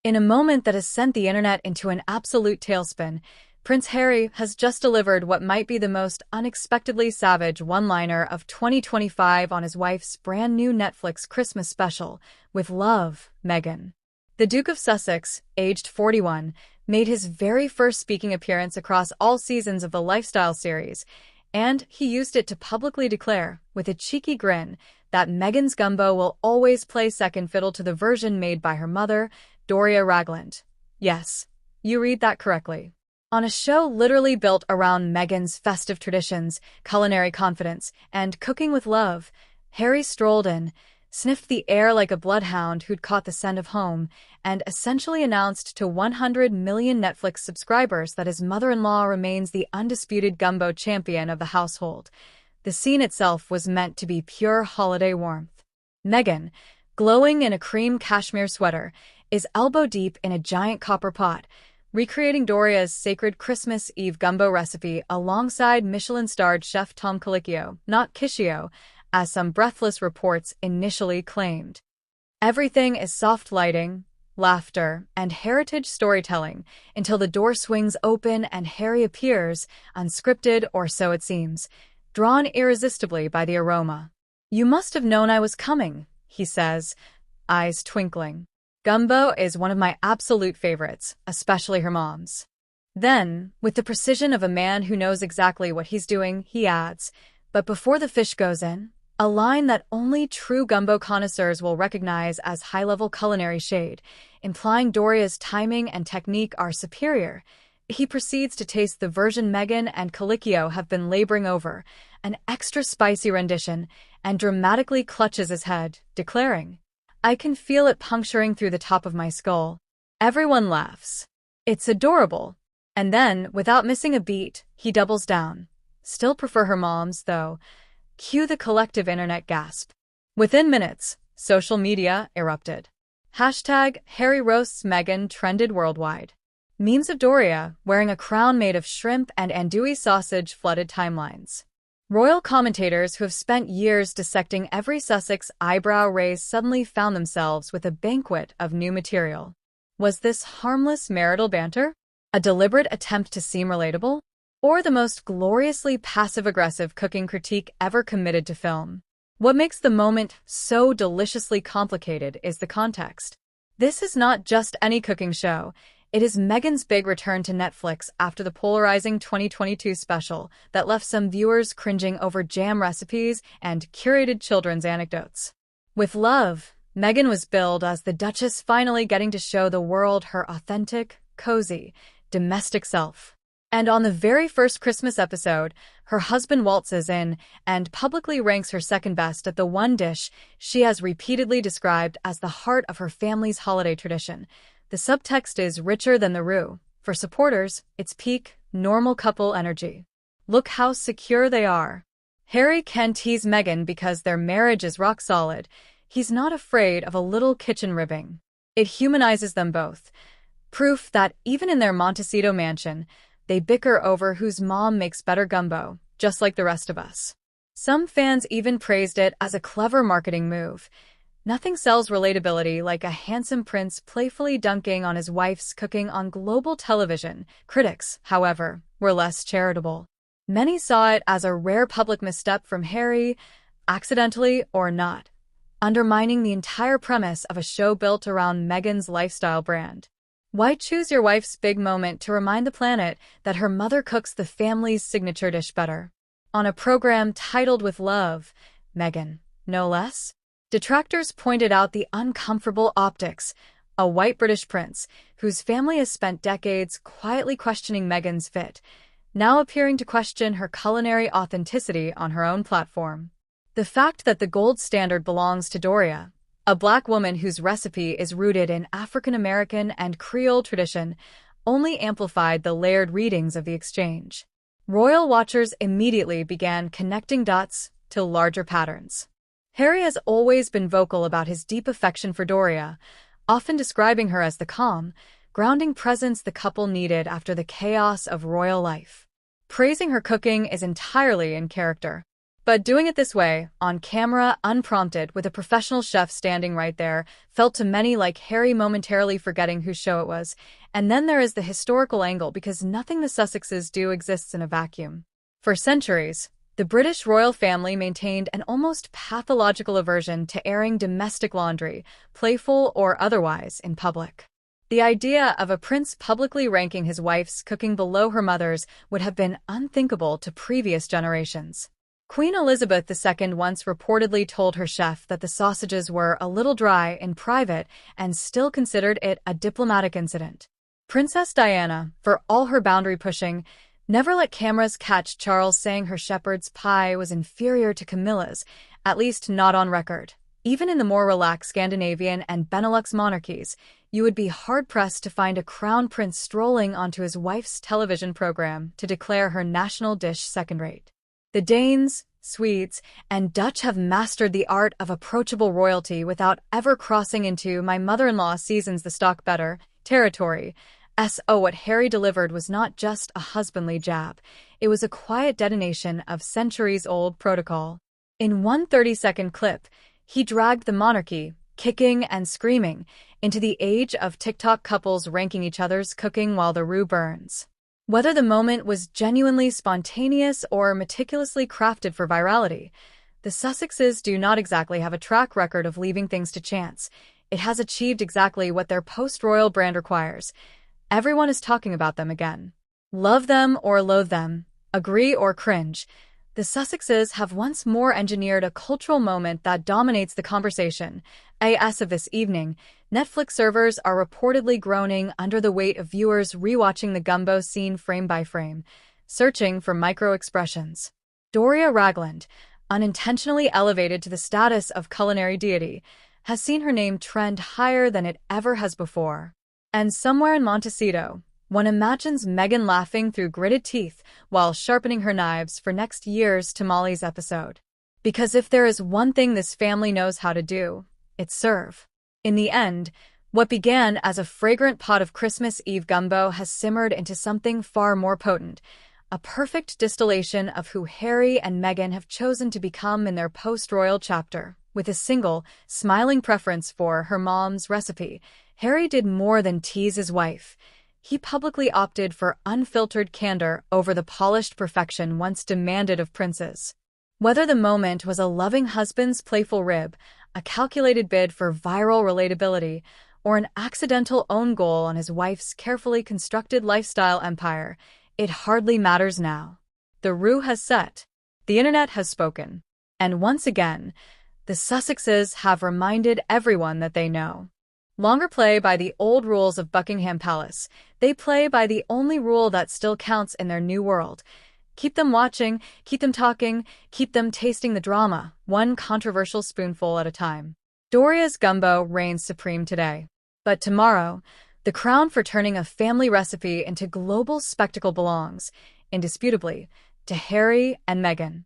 In a moment that has sent the internet into an absolute tailspin, Prince Harry has just delivered what might be the most unexpectedly savage one-liner of 2025 on his wife's brand new Netflix Christmas special, With Love, Meghan. The Duke of Sussex, aged 41, made his very first speaking appearance across all seasons of the lifestyle series, and he used it to publicly declare, with a cheeky grin, that Meghan's gumbo will always play second fiddle to the version made by her mother, Doria Ragland. Yes, you read that correctly. On a show literally built around Meghan's festive traditions, culinary confidence, and cooking with love, Harry strolled in, sniffed the air like a bloodhound who'd caught the scent of home, and essentially announced to 100 million Netflix subscribers that his mother-in-law remains the undisputed gumbo champion of the household. The scene itself was meant to be pure holiday warmth. Meghan, glowing in a cream cashmere sweater, is elbow-deep in a giant copper pot, recreating Doria's sacred Christmas Eve gumbo recipe alongside Michelin-starred chef Tom Colicchio, not Kishio, as some breathless reports initially claimed. Everything is soft lighting, laughter, and heritage storytelling until the door swings open and Harry appears, unscripted or so it seems, drawn irresistibly by the aroma. "You must have known I was coming," he says, eyes twinkling. "Gumbo is one of my absolute favorites, especially her mom's." Then, with the precision of a man who knows exactly what he's doing, he adds, "But before the fish goes in," a line that only true gumbo connoisseurs will recognize as high-level culinary shade, implying Doria's timing and technique are superior. He proceeds to taste the version Meghan and Colicchio have been laboring over, an extra spicy rendition, and dramatically clutches his head, declaring, "I can feel it puncturing through the top of my skull." Everyone laughs. It's adorable. And then, without missing a beat, he doubles down. "Still prefer her mom's, though." Cue the collective internet gasp. Within minutes, social media erupted. #HarryRoastsMeghan trended worldwide. Memes of Doria wearing a crown made of shrimp and andouille sausage flooded timelines. Royal commentators who have spent years dissecting every Sussex eyebrow raise suddenly found themselves with a banquet of new material. Was this harmless marital banter? A deliberate attempt to seem relatable? Or the most gloriously passive-aggressive cooking critique ever committed to film? What makes the moment so deliciously complicated is the context. This is not just any cooking show. It is Meghan's big return to Netflix after the polarizing 2022 special that left some viewers cringing over jam recipes and curated children's anecdotes. With Love, Meghan was billed as the Duchess finally getting to show the world her authentic, cozy, domestic self. And on the very first Christmas episode, her husband waltzes in and publicly ranks her second best at the one dish she has repeatedly described as the heart of her family's holiday tradition. The subtext is richer than the roux. For supporters, it's peak, normal couple energy. Look how secure they are. Harry can tease Meghan because their marriage is rock solid. He's not afraid of a little kitchen ribbing. It humanizes them both. Proof that even in their Montecito mansion, they bicker over whose mom makes better gumbo, just like the rest of us. Some fans even praised it as a clever marketing move. Nothing sells relatability like a handsome prince playfully dunking on his wife's cooking on global television. Critics, however, were less charitable. Many saw it as a rare public misstep from Harry, accidentally or not, undermining the entire premise of a show built around Meghan's lifestyle brand. Why choose your wife's big moment to remind the planet that her mother cooks the family's signature dish better? On a program titled With Love, Meghan, no less? Detractors pointed out the uncomfortable optics. A white British prince, whose family has spent decades quietly questioning Meghan's fit, now appearing to question her culinary authenticity on her own platform. The fact that the gold standard belongs to Doria, a Black woman whose recipe is rooted in African-American and Creole tradition, only amplified the layered readings of the exchange. Royal watchers immediately began connecting dots to larger patterns. Harry has always been vocal about his deep affection for Doria, often describing her as the calm, grounding presence the couple needed after the chaos of royal life. Praising her cooking is entirely in character. But doing it this way, on camera, unprompted, with a professional chef standing right there, felt to many like Harry momentarily forgetting whose show it was. And then there is the historical angle, because nothing the Sussexes do exists in a vacuum. For centuries, the British royal family maintained an almost pathological aversion to airing domestic laundry, playful or otherwise, in public. The idea of a prince publicly ranking his wife's cooking below her mother's would have been unthinkable to previous generations. Queen Elizabeth II once reportedly told her chef that the sausages were a little dry in private and still considered it a diplomatic incident. Princess Diana, for all her boundary pushing, never let cameras catch Charles saying her shepherd's pie was inferior to Camilla's, at least not on record. Even in the more relaxed Scandinavian and Benelux monarchies, you would be hard-pressed to find a crown prince strolling onto his wife's television program to declare her national dish second-rate. The Danes, Swedes, and Dutch have mastered the art of approachable royalty without ever crossing into "my mother-in-law seasons the stock better" territory. What Harry delivered was not just a husbandly jab. It was a quiet detonation of centuries-old protocol. In one 30-second clip, he dragged the monarchy, kicking and screaming, into the age of TikTok couples ranking each other's cooking while the roux burns. Whether the moment was genuinely spontaneous or meticulously crafted for virality, the Sussexes do not exactly have a track record of leaving things to chance. It has achieved exactly what their post-royal brand requires. Everyone is talking about them again. Love them or loathe them, agree or cringe, the Sussexes have once more engineered a cultural moment that dominates the conversation. As of this evening, Netflix servers are reportedly groaning under the weight of viewers rewatching the gumbo scene frame by frame, searching for micro-expressions. Doria Ragland, unintentionally elevated to the status of culinary deity, has seen her name trend higher than it ever has before. And somewhere in Montecito, one imagines Meghan laughing through gritted teeth while sharpening her knives for next year's Tamales episode. Because if there is one thing this family knows how to do, it's serve. In the end, what began as a fragrant pot of Christmas Eve gumbo has simmered into something far more potent, a perfect distillation of who Harry and Meghan have chosen to become in their post-royal chapter. With a single, smiling preference for her mom's recipe, Harry did more than tease his wife. He publicly opted for unfiltered candor over the polished perfection once demanded of princes. Whether the moment was a loving husband's playful rib, a calculated bid for viral relatability, or an accidental own goal on his wife's carefully constructed lifestyle empire, it hardly matters now. The roux has set. The internet has spoken. And once again, the Sussexes have reminded everyone that they know. Longer play by the old rules of Buckingham Palace. They play by the only rule that still counts in their new world. Keep them watching, keep them talking, keep them tasting the drama, one controversial spoonful at a time. Doria's gumbo reigns supreme today. But tomorrow, the crown for turning a family recipe into global spectacle belongs, indisputably, to Harry and Meghan.